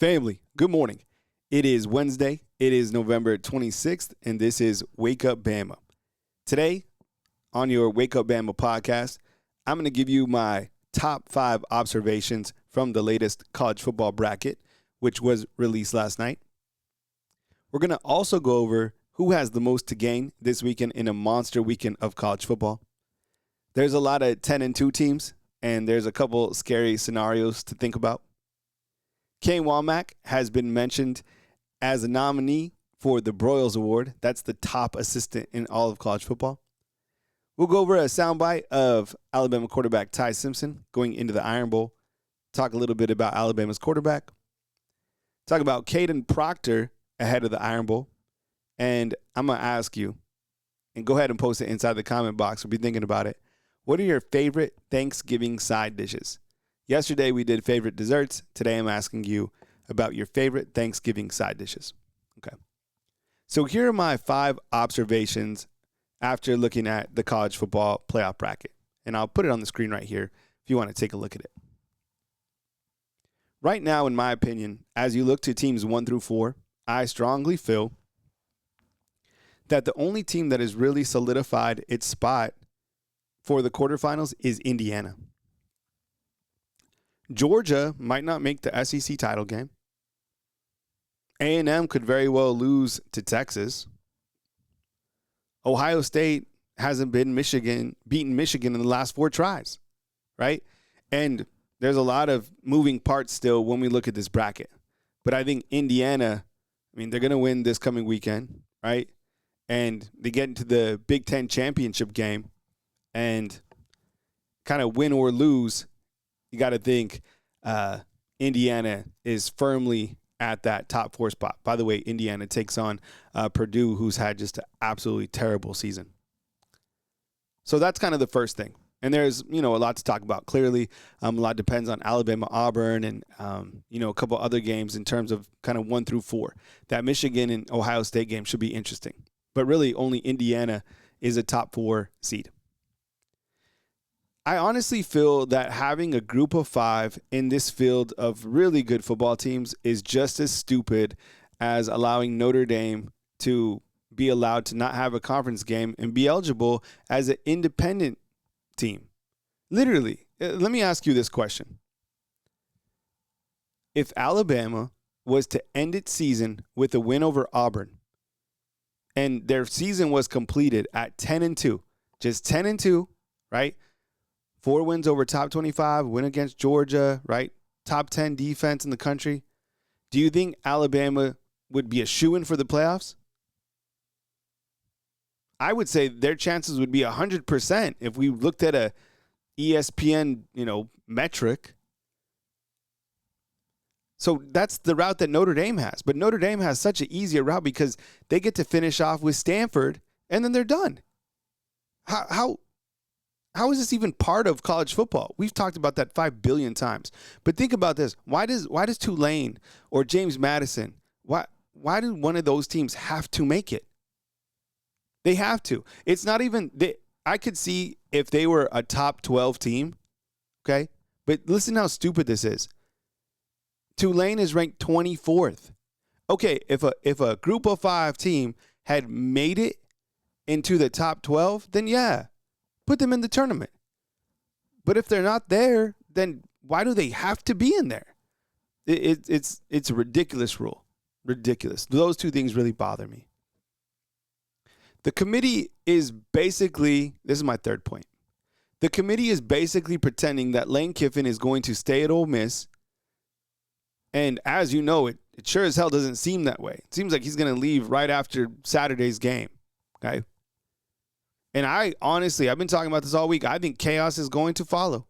Family, good morning. It is Wednesday. It is November 26th, and this is Wake Up Bama. Today, on your Wake Up Bama podcast, I'm going to give you my top 5 observations from the latest college football bracket, which was released last night. We're going to also go over who has the most to gain this weekend in a monster weekend of college football. There's a lot of 10-2 teams, and there's a couple scary scenarios to think about. Kane Wommack has been mentioned as a nominee for the Broyles Award. That's the top assistant in all of college football. We'll go over a soundbite of Alabama quarterback Simpson going into the Iron Bowl, talk a little bit about Alabama's quarterback, talk about Kadyn Proctor ahead of the Iron Bowl, and I'm going to ask you, and go ahead and post it inside the comment box. We'll be thinking about it. What are your favorite Thanksgiving side dishes? Yesterday, we did favorite desserts. Today, I'm asking you about your favorite Thanksgiving side dishes. Okay. So here are my 5 observations after looking at the college football playoff bracket. And I'll put it on the screen right here if you want to take a look at it. Right now, in my opinion, as you look to teams 1 through 4, I strongly feel that the only team that has really solidified its spot for the quarterfinals is Indiana. Georgia might not make the SEC title game. A&M could very well lose to Texas. Ohio State hasn't beaten Michigan in the last 4 tries, right? And there's a lot of moving parts still when we look at this bracket. But I think Indiana, they're going to win this coming weekend, right? And they get into the Big Ten championship game and kind of win or lose. You got to think Indiana is firmly at that top 4 spot. By the way, Indiana takes on Purdue, who's had just an absolutely terrible season. So that's kind of the first thing. And there's, a lot to talk about. Clearly, a lot depends on Alabama, Auburn, and, a couple other games in terms of kind of 1 through 4. That Michigan and Ohio State game should be interesting. But really, only Indiana is a top 4 seed. I honestly feel that having a group of 5 in this field of really good football teams is just as stupid as allowing Notre Dame to be allowed to not have a conference game and be eligible as an independent team. Literally, let me ask you this question. If Alabama was to end its season with a win over Auburn and their season was completed at 10-2, just 10-2, right? 4 wins over top 25, win against Georgia, right? Top 10 defense in the country. Do you think Alabama would be a shoo-in for the playoffs? I would say their chances would be 100% if we looked at a ESPN, metric. So that's the route that Notre Dame has. But Notre Dame has such an easier route because they get to finish off with Stanford and then they're done. How is this even part of college football? We've talked about that 5 billion times. But think about this. Why does Tulane or James Madison, why do one of those teams have to make it? They have to. It's not even I could see if they were a top 12 team, okay? But listen how stupid this is. Tulane is ranked 24th. Okay, if a group of 5 team had made it into the top 12, then yeah. Put them in the tournament. But if they're not there, then why do they have to be in there? It's a ridiculous rule. Ridiculous. Those 2 things really bother me. The committee is basically, this is my third point. The committee is basically pretending that Lane Kiffin is going to stay at Ole Miss. And as you know, it sure as hell doesn't seem that way. It seems like he's going to leave right after Saturday's game. Okay? And I've been talking about this all week. I think chaos is going to follow.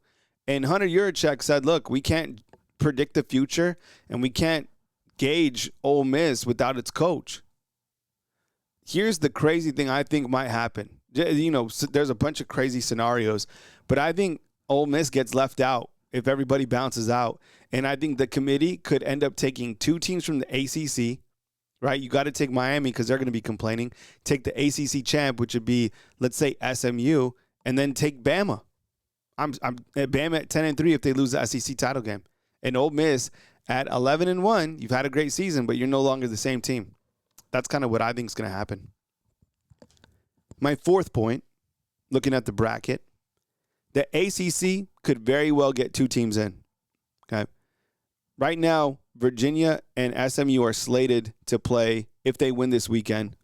And Hunter Yurachek said, look, we can't predict the future and we can't gauge Ole Miss without its coach. Here's the crazy thing I think might happen. There's a bunch of crazy scenarios, but I think Ole Miss gets left out if everybody bounces out. And I think the committee could end up taking 2 teams from the ACC, right? You got to take Miami because they're going to be complaining. Take the ACC champ, which would be, let's say, SMU, and then take Bama. I'm Bama at 10-3 if they lose the SEC title game. And Ole Miss At 11-1, you've had a great season, but you're no longer the same team. That's kind of what I think is going to happen. My fourth point, looking at the bracket, the ACC could very well get 2 teams in. Okay. Right now, Virginia and SMU are slated to play if they win this weekend,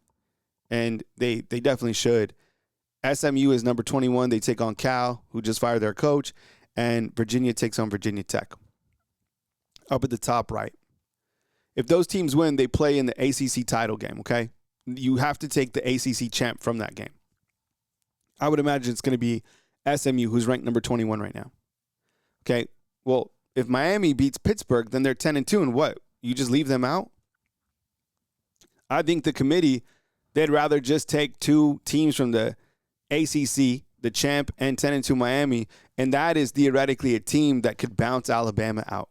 and they definitely should. SMU is number 21. They take on Cal, who just fired their coach, and Virginia takes on Virginia Tech. Up at the top right. If those teams win, they play in the ACC title game, okay? You have to take the ACC champ from that game. I would imagine it's going to be SMU, who's ranked number 21 right now. Okay, well, if Miami beats Pittsburgh, then they're 10-2, and what? You just leave them out? I think the committee, they'd rather just take 2 teams from the ACC, the champ, and 10-2 Miami, and that is theoretically a team that could bounce Alabama out.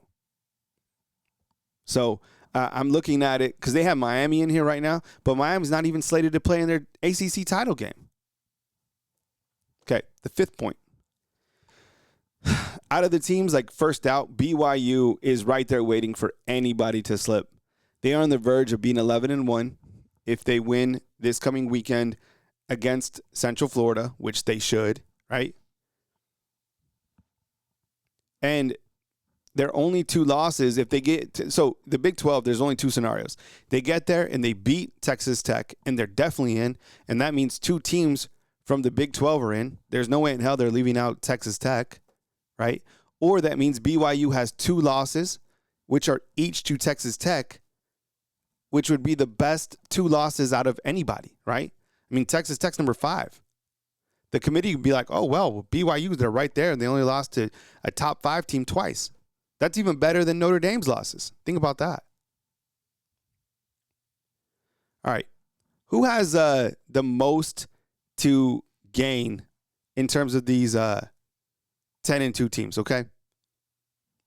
So I'm looking at it because they have Miami in here right now, but Miami's not even slated to play in their ACC title game. Okay, the fifth point. Out of the teams, like first out, BYU is right there waiting for anybody to slip. They are on the verge of being 11-1 if they win this coming weekend against Central Florida, which they should, right? And their only 2 losses, if they get to, so the Big 12, there's only 2 scenarios. They get there and they beat Texas Tech, and they're definitely in, and that means 2 teams from the Big 12 are in. There's no way in hell they're leaving out Texas Tech, right? Or that means BYU has 2 losses, which are each to Texas Tech, which would be the best 2 losses out of anybody, right? I mean, Texas Tech's number 5. The committee would be like, oh, well, BYU, they're right there, and they only lost to a top 5 team twice. That's even better than Notre Dame's losses. Think about that. All right. Who has the most to gain in terms of these 10-2 teams, okay?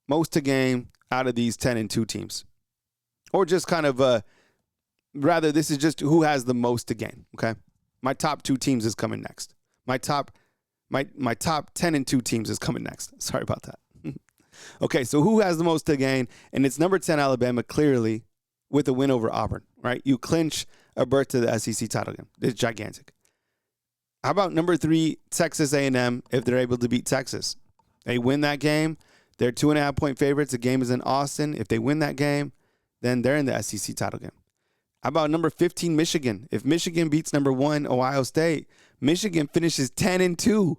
Most to gain out of these 10-2 teams. Or just kind of, rather, this is just who has the most to gain, okay? My top 2 teams is coming next. My top 10-2 teams is coming next. Sorry about that. Okay, so who has the most to gain? And it's number 10 Alabama, clearly, with a win over Auburn, right? You clinch a berth to the SEC title game. It's gigantic. How about number 3 Texas A&M if they're able to beat Texas? They win that game. They're 2.5-point favorites. The game is in Austin. If they win that game, then they're in the SEC title game. How about number 15 Michigan? If Michigan beats number 1 Ohio State, Michigan finishes 10-2.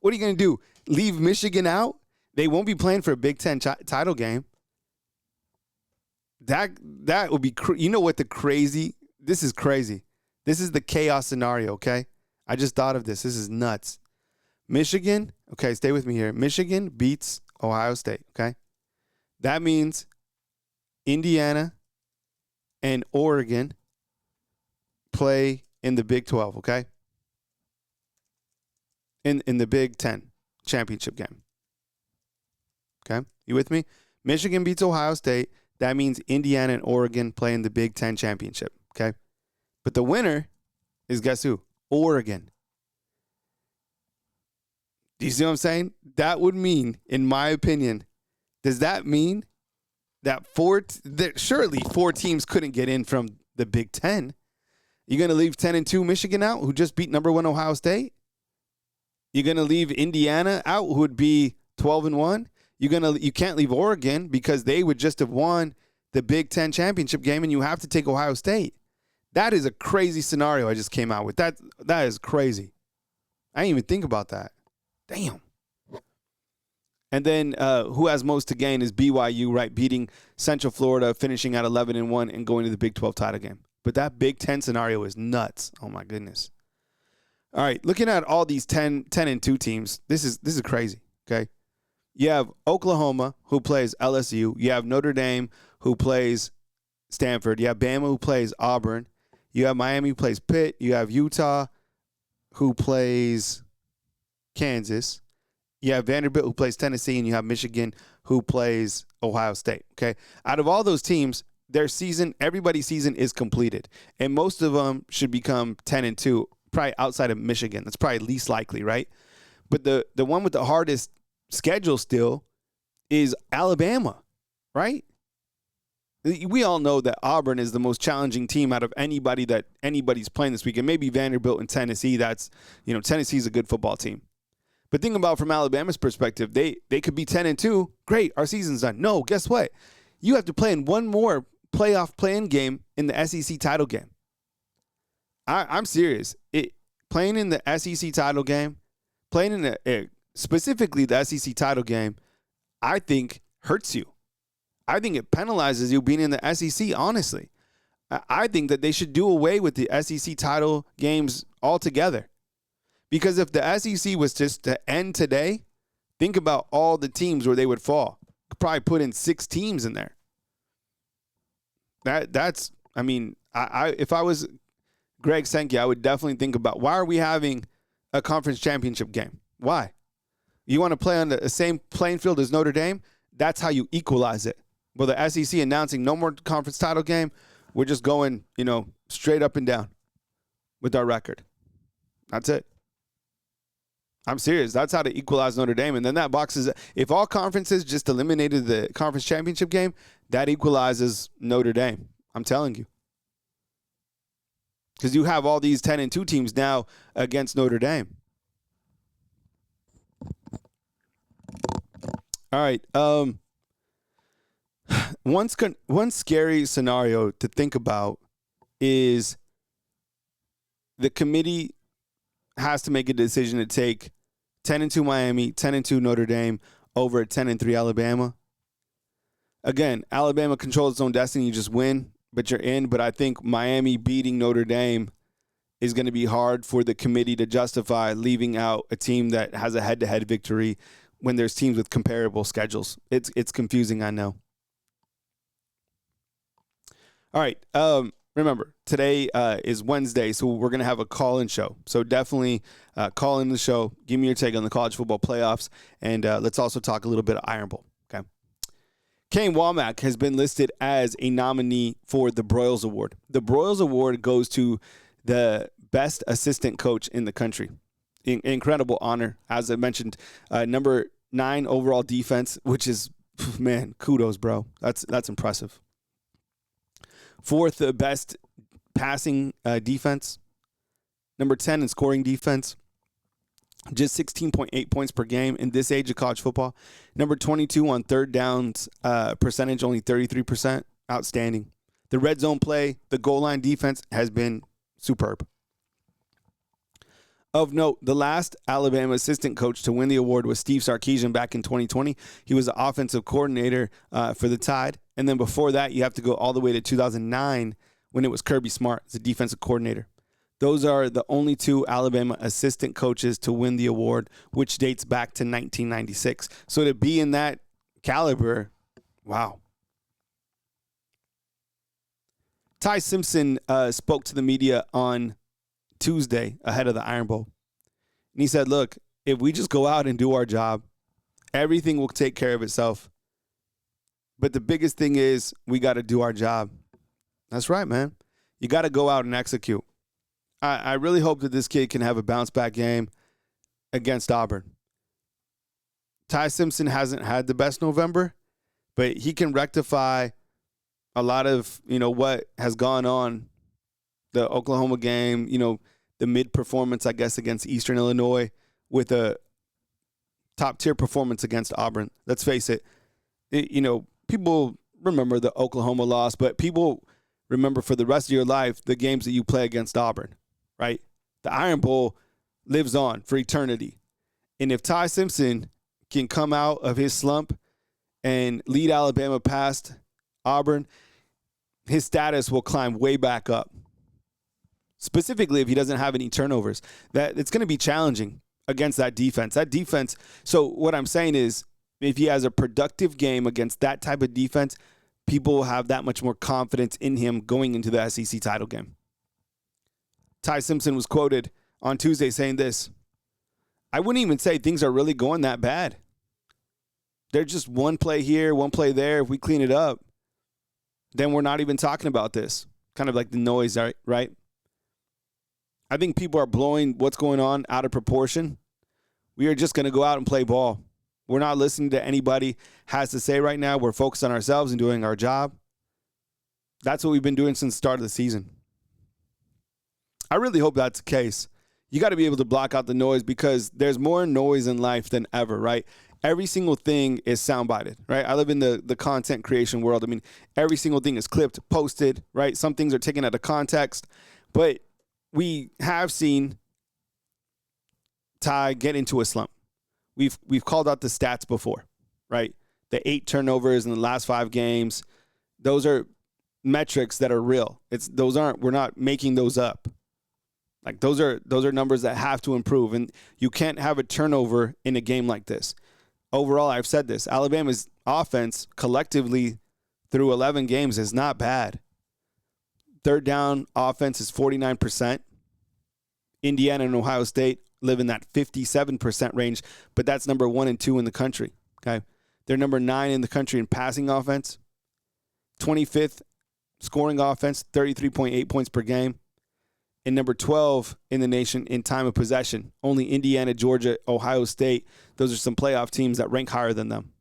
What are you going to do? Leave Michigan out? They won't be playing for a Big Ten title game. That would be, you know what this is crazy. This is the chaos scenario, okay? I just thought of this. This is nuts. Michigan, okay, stay with me here. Michigan beats Ohio State, okay? That means Indiana and Oregon play in the Big 12, okay? In the Big 10 championship game. Okay, you with me? Michigan beats Ohio State. That means Indiana and Oregon play in the Big 10 championship, okay? But the winner is, guess who? Oregon. Do you see what I'm saying? That would mean, in my opinion, does that mean that surely 4 teams couldn't get in from the Big 10? You're going to leave 10-2 Michigan out, who just beat number 1 Ohio State? You're going to leave Indiana out, who would be 12-1? You can't leave Oregon because they would just have won the Big 10 championship game, and you have to take Ohio State. That is a crazy scenario I just came out with. That is crazy. I didn't even think about that. Damn. And then who has most to gain is BYU, right? Beating Central Florida, finishing at 11-1, and going to the Big 12 title game. But that Big 10 scenario is nuts. Oh my goodness. All right, looking at all these 10-2 teams, this is crazy. Okay. You have Oklahoma, who plays LSU. You have Notre Dame, who plays Stanford. You have Bama, who plays Auburn. You have Miami, who plays Pitt. You have Utah, who plays Kansas. You have Vanderbilt, who plays Tennessee. And you have Michigan, who plays Ohio State. Okay. Out of all those teams, everybody's season is completed. And most of them should become 10-2, probably outside of Michigan. That's probably least likely, right? But the one with the hardest schedule still is Alabama, right? We all know that Auburn is the most challenging team out of anybody that anybody's playing this weekend. Maybe Vanderbilt and Tennessee. Tennessee's a good football team. But think about from Alabama's perspective, they could be 10-2. Great, our season's done. No, guess what? You have to play in one more playoff play-in game in the SEC title game. I'm serious. Playing in the SEC title game, playing in specifically the SEC title game, I think hurts you. I think it penalizes you being in the SEC, honestly. I think that they should do away with the SEC title games altogether. Because if the SEC was just to end today, think about all the teams where they would fall. Could probably put in 6 teams in there. If I was Greg Sankey, I would definitely think about, why are we having a conference championship game? Why? You want to play on the same playing field as Notre Dame? That's how you equalize it. Well, the SEC announcing no more conference title game, we're just going, straight up and down with our record. That's it. I'm serious. That's how to equalize Notre Dame. And then that boxes, if all conferences just eliminated the conference championship game, that equalizes Notre Dame. I'm telling you. Because you have all these 10-2 teams now against Notre Dame. All right. One scary scenario to think about is the committee has to make a decision to take 10-2 Miami, 10-2 Notre Dame over a 10-3 Alabama. Again, Alabama controls its own destiny. You just win, but you're in. But I think Miami beating Notre Dame is going to be hard for the committee to justify leaving out a team that has a head-to-head victory when there's teams with comparable schedules. It's confusing, I know. All right. Remember, today is Wednesday, so we're going to have a call-in show. So definitely call in the show. Give me your take on the college football playoffs, and let's also talk a little bit of Iron Bowl. Okay. Kane Wommack has been listed as a nominee for the Broyles Award. The Broyles Award goes to the best assistant coach in the country. Incredible honor. As I mentioned, number 9 overall defense, which is, man, kudos, bro. That's impressive. 4th best passing defense. Number 10 in scoring defense. Just 16.8 points per game in this age of college football. Number 22 on third downs percentage, only 33%. Outstanding. The red zone play, the goal line defense has been superb. Of note, the last Alabama assistant coach to win the award was Steve Sarkisian back in 2020. He was the offensive coordinator for the Tide. And then before that, you have to go all the way to 2009 when it was Kirby Smart as a defensive coordinator. Those are the only 2 Alabama assistant coaches to win the award, which dates back to 1996. So to be in that caliber, wow. Ty Simpson spoke to the media on Tuesday ahead of the Iron Bowl. And he said, look, if we just go out and do our job, everything will take care of itself. But the biggest thing is we got to do our job. That's right, man. You got to go out and execute. I really hope that this kid can have a bounce-back game against Auburn. Ty Simpson hasn't had the best November, but he can rectify a lot of, what has gone on. The Oklahoma game, the mid-performance, I guess, against Eastern Illinois with a top-tier performance against Auburn. Let's face it, people remember the Oklahoma loss, but people remember for the rest of your life the games that you play against Auburn, right? The Iron Bowl lives on for eternity. And if Ty Simpson can come out of his slump and lead Alabama past Auburn, his status will climb way back up. Specifically, if he doesn't have any turnovers, that it's going to be challenging against that defense. That defense. So what I'm saying is, if he has a productive game against that type of defense, people will have that much more confidence in him going into the SEC title game. Ty Simpson was quoted on Tuesday saying this: I wouldn't even say things are really going that bad. They're just one play here, one play there. If we clean it up, then we're not even talking about this. Kind of like the noise, right? I think people are blowing what's going on out of proportion. We are just going to go out and play ball. We're not listening to anybody has to say right now. We're focused on ourselves and doing our job. That's what we've been doing since the start of the season. I really hope that's the case. You got to be able to block out the noise because there's more noise in life than ever, right? Every single thing is soundbited, right? I live in the content creation world. I mean, every single thing is clipped, posted, right? Some things are taken out of context. But we have seen Ty get into a slump. We've called out the stats before, right? The 8 turnovers in the last 5 games. Those are metrics that are real. We're not making those up. Like those are numbers that have to improve, and you can't have a turnover in a game like this. Overall, I've said this, Alabama's offense collectively through 11 games is not bad. Third down offense is 49%. Indiana and Ohio State live in that 57% range, but that's number 1 and 2 in the country. Okay, they're number 9 in the country in passing offense, 25th scoring offense, 33.8 points per game. And number 12 in the nation in time of possession. Only Indiana, Georgia, Ohio State. Those are some playoff teams that rank higher than them.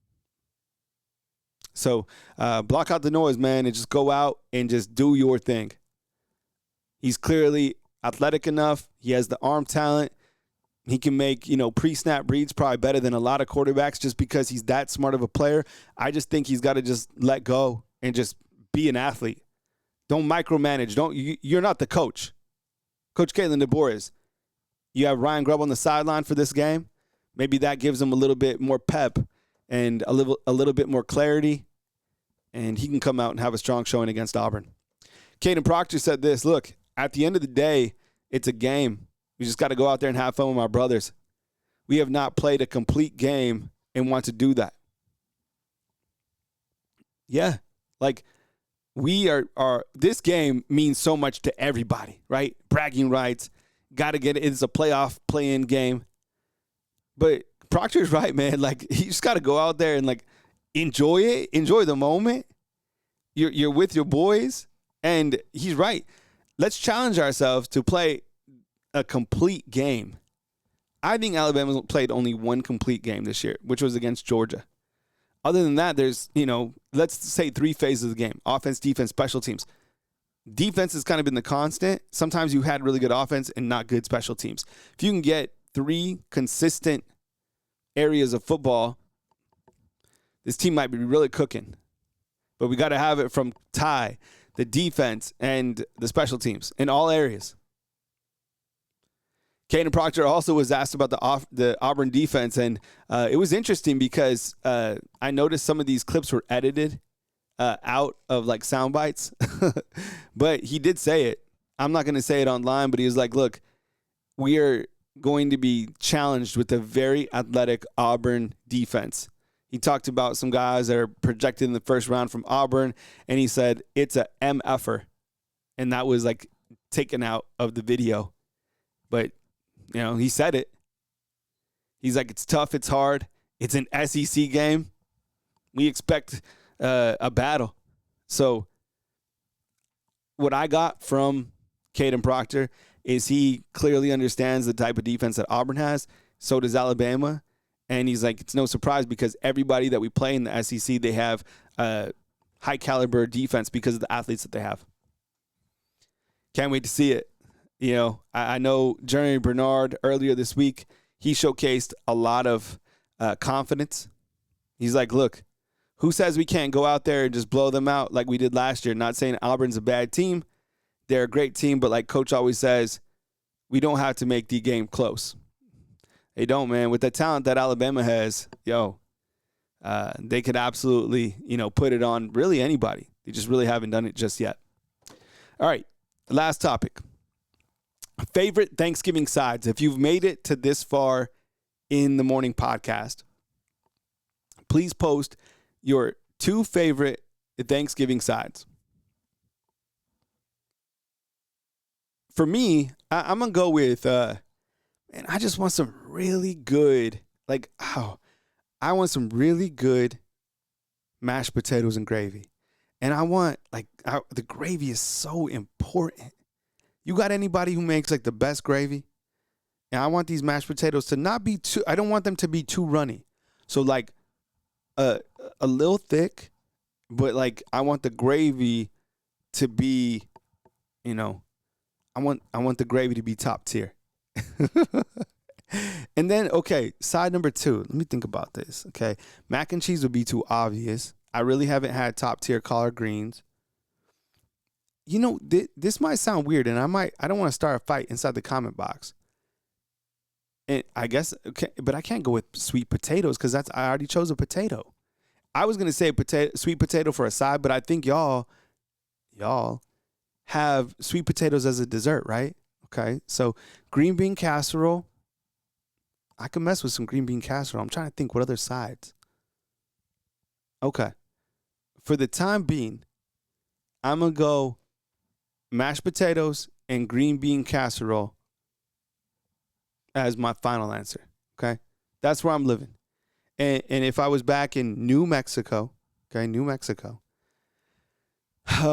So block out the noise, man, and just go out and just do your thing. He's clearly athletic enough. He has the arm talent. He can make, pre-snap reads probably better than a lot of quarterbacks just because he's that smart of a player. I just think he's got to just let go and just be an athlete. Don't micromanage. You're not the coach. Coach Kalen DeBoer is. You have Ryan Grubb on the sideline for this game. Maybe that gives him a little bit more pep and a little bit more clarity, and he can come out and have a strong showing against Auburn. Kadyn Proctor said this, look, at the end of the day, it's a game. We just got to go out there and have fun with my brothers. We have not played a complete game and want to do that. Yeah, we are this game means so much to everybody, right? Bragging rights, got to get it. It's a playoff play-in game. But Proctor's right, man. You just got to go out there and enjoy it, enjoy the moment. You're with your boys, and he's right. Let's challenge ourselves to play a complete game. I think Alabama played only one complete game this year, which was against Georgia. Other than that, there's, let's say 3 phases of the game. Offense, defense, special teams. Defense has kind of been the constant. Sometimes you had really good offense and not good special teams. If you can get 3 consistent areas of football, this team might be really cooking. But we got to have it from Ty, the defense, and the special teams in all areas. Kadyn Proctor also was asked about the Auburn defense, and it was interesting because I noticed some of these clips were edited out of sound bites, but he did say it. I'm not going to say it online, but he was like, look, we are going to be challenged with a very athletic Auburn defense. He talked about some guys that are projected in the first round from Auburn, and he said it's a MFer, and that was taken out of the video. But he said it. He's like, it's tough, it's hard. It's an SEC game. We expect a battle. So what I got from Kadyn Proctor is he clearly understands the type of defense that Auburn has. So does Alabama. And he's like, it's no surprise because everybody that we play in the SEC, they have high caliber defense because of the athletes that they have. Can't wait to see it. I know Jeremy Bernard earlier this week, he showcased a lot of confidence. He's like, look, who says we can't go out there and just blow them out like we did last year? Not saying Auburn's a bad team. They're a great team, but like Coach always says, we don't have to make the game close. They don't, man. With the talent that Alabama has, they could absolutely, put it on really anybody. They just really haven't done it just yet. All right, last topic. Favorite Thanksgiving sides. If you've made it to this far in the morning podcast, please post your 2 favorite Thanksgiving sides. For me, I'm going to go with, I just want some really good, I want some really good mashed potatoes and gravy. And I want, the gravy is so important. You got anybody who makes the best gravy? And I want these mashed potatoes to not be too, I don't want them to be too runny. So a little thick, but I want the gravy to be, you know, I want the gravy to be top tier. And then, okay, side number 2. Let me think about this. Okay, mac and cheese would be too obvious. I really haven't had top tier collard greens. You know, this might sound weird, and I don't want to start a fight inside the comment box. And I guess, okay, but I can't go with sweet potatoes because I already chose a potato. I was gonna say sweet potato for a side, but I think y'all have sweet potatoes as a dessert, right? Okay, so green bean casserole. I can mess with some green bean casserole. I'm trying to think what other sides. Okay, for the time being, I'm gonna go mashed potatoes and green bean casserole as my final answer. Okay, that's where I'm living. And if I was back in New Mexico, okay, New Mexico,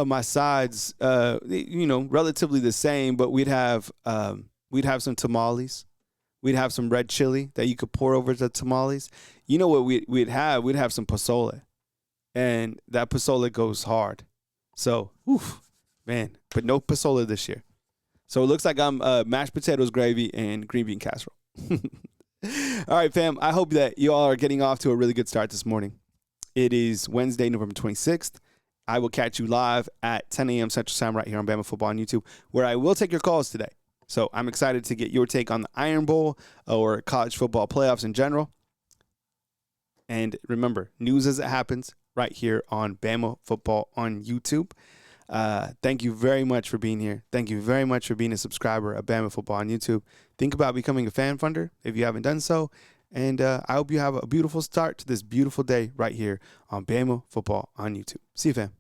my sides, relatively the same, but we'd have some tamales. We'd have some red chili that you could pour over the tamales. You know what we'd have? We'd have some pozole, and that pozole goes hard. So, man, but no pozole this year. So it looks like I'm mashed potatoes, gravy, and green bean casserole. All right, fam. I hope that you all are getting off to a really good start this morning. It is Wednesday, November 26th. I will catch you live at 10 a.m. Central Time right here on Bama Football on YouTube, where I will take your calls today. So I'm excited to get your take on the Iron Bowl or college football playoffs in general. And remember, news as it happens right here on Bama Football on YouTube. Thank you very much for being here. Thank you very much for being a subscriber of Bama Football on YouTube. Think about becoming a fan funder if you haven't done so. And I hope you have a beautiful start to this beautiful day right here on Bama Football on YouTube. See you, fam.